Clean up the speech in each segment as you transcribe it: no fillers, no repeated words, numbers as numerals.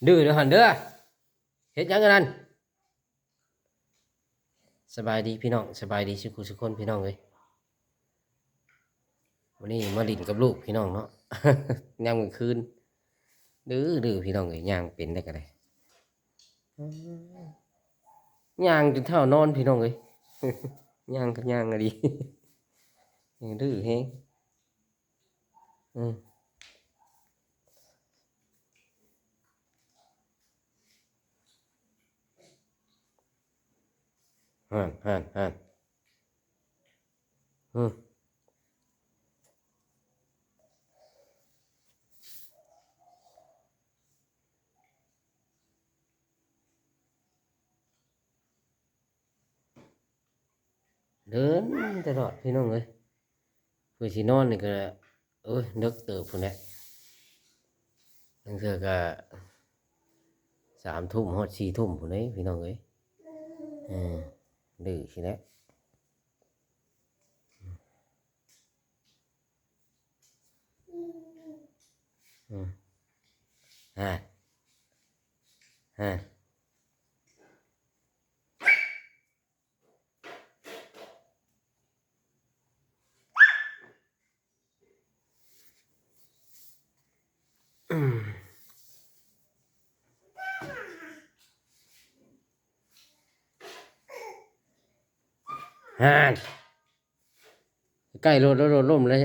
ดื้อเด้อหันเด้อเฮ็ดหยังกันนั่นสบายดีพี่น้องสบายดีสุขคนพี่น้องเอ้ยวันนี้มาลิ้นกับลูกพี่น้องเนาะยามกลางคืนดื้อพี่น้องเอ้ยย่างเป็นได้ก็ได้ย่างจนเท่านอนพี่น้องเอ้ยย่างก็ย่างอะดีดื้อแฮงอืมห่านอืมเดินตลอดพี่น้องเอ้ยเพื่อสินอนนี่ก็โอ้ยนึกเติบพุ่นแหละบางเทื่อก็3 ทุ่มฮอด4 ทุ่มพุ่นเด้พี่น้องเอ้ยเออดื้อสิแหล้วอืมอ่าอ่า ฮ่านใกล้รถแล้วรถล่มเลย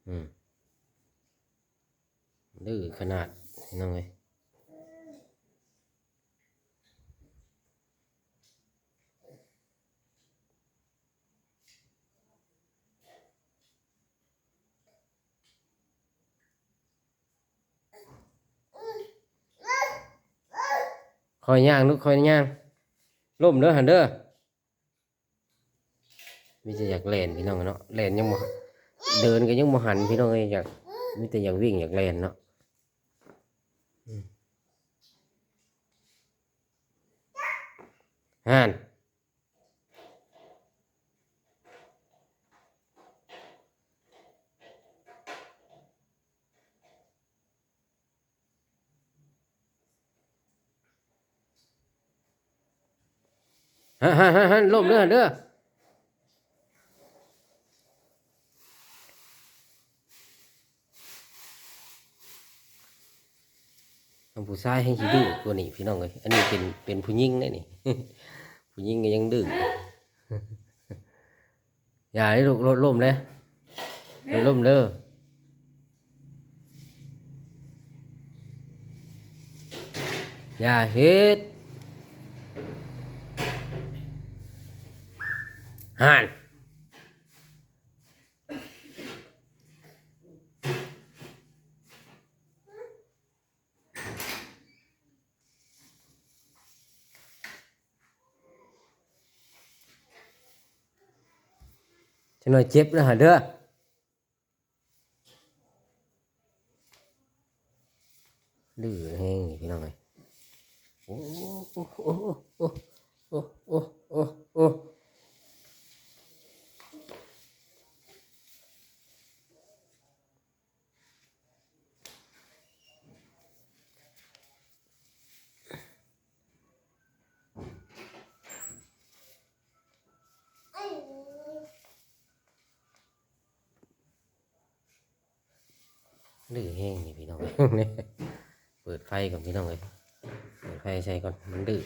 อืมดื้อขนาดน้องเอ้ยคอยย่างลูกคอยย่างล่มเด้อหันเด้อมีแต่อยากเล่นพี่น้องเนาะเล่นยังบ่เดินก็ยังบ่หันพี่น้องเอ้ยอยากมีแต่อยากวิ่งอยากเล่นเนาะอืมฮ่านฮ่านล่มเด้อหันเด้อทำผู้ชายให้สิดื้อกว่านี้พี่น้องเอ้ยอันนี้เป็นผู้หญิงได้นี่ผู้หญิงก็ยังดื้ออย่าให้ลูกรถล่มเลยรถล่มเด้ออย่าเฮ็ดห่าน cho nó chép nữa hả đứa lửa hen cái nào này ô ô ô ô ô ô ô ô lửa hen thìพี่น้องเปิดไฟก่อนพี่น้องเลยเปิดไฟใส่ก่อนมันดื้อ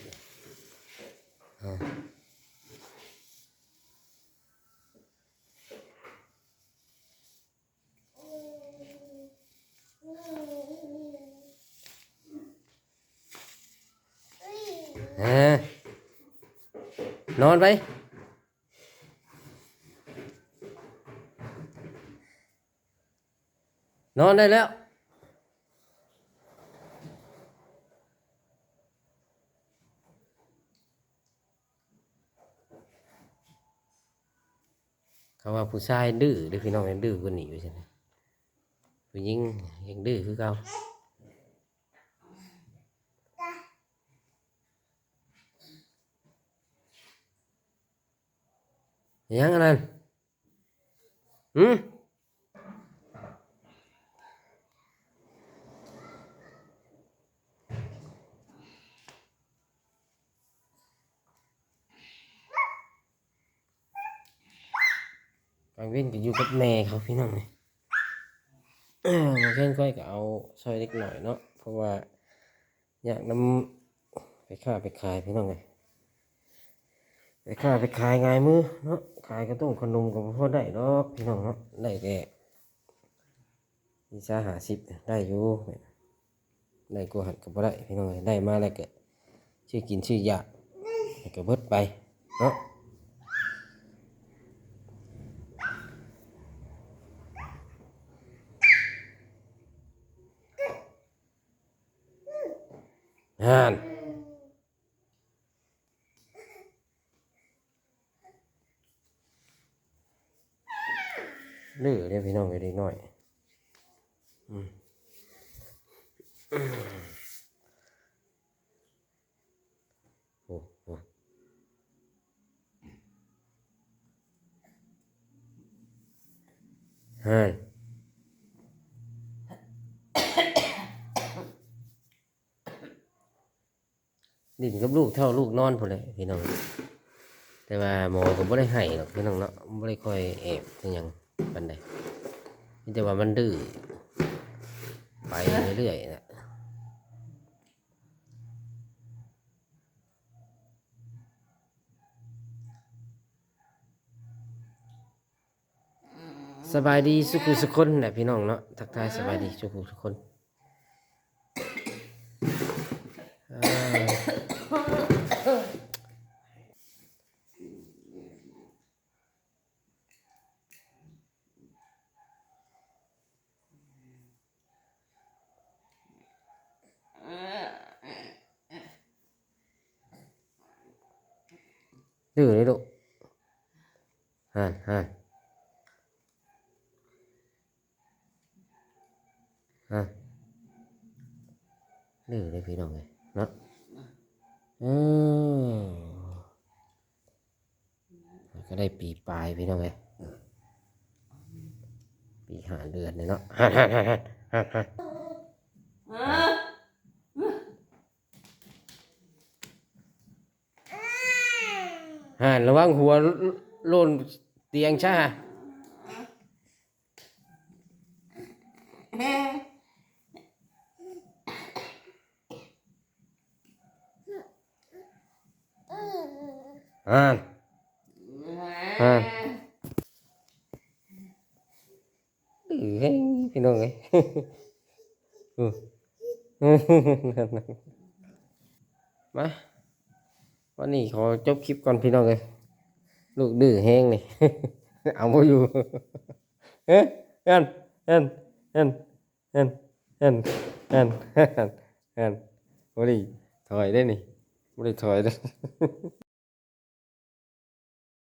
นอนไปนอนได้แล้วเขาว่าผู้ชายดื้อเด้อพี่น้องยังดื้อกว่านี้อยู่ใช่ไหมผู้หญิงยังดื้อคือเก่า ยังอันนั้นหืมกลางเว้นก็อยู่กับแม่เขาพี่น้องนี่มาเช่นก้อยก็เอาซอยเล็กหน่อยเนาะเพราะว่าอยากนำไปค้าไปขายพี่น้องไงไปค้าไปขายง่ายมือเนาะขายกระตุ้งขนมก็บ่พอได้ดอกพี่น้องเนาะได้แค่20-50ได้อยู่ได้กว่าหันก็บ่ได้พี่น้องเอ้ยได้มาแล้วก็ชื่อกินชื่อยากแล้วก็เบิดไปเนาะห่านดื้อเด้อพี่น้องเอ้ยเด็กน้อยอืมโอ้โหห่านดิ้นกับลูกเท่าลูกนอนพุ่นเลยพี่น้องแต่ว่าหมอก็บ่ได้ให้หรอกพี่น้องเนาะบ่ได้ค่อยแอบคือหยังปานใดมีแต่ว่ามันดื้อไปเรื่อยๆนะสบายดีสุขุสุคนนะพี่น้องเนาะทักทายสบายดีสุขุสุคนอ่าดื้อเลยลูกห่านห่านห่านดื้อเลยพี่น้องเลยเนาะอืมก็ได้ปีปลายพี่น้องเลยปี5 เดือนเลยเนาะห่านห่านห่านห่านห่านห่านห่านระวังหัวโลนเตียงช่าห่านห่านดื้อเฮ้ยพี่น้องเลยอืมมาวันนี้ขอจบคลิปก่อนพี่น้องเลยลูกดื้อแห้งนี่ เอาไ่อยู่เฮ้ยเอ็นเอ็นเอ็นเอ็นเอ็นเอ็นเอ็นเอ็นบ่ได้ถอยได้นี่บ่ได้ถอยได้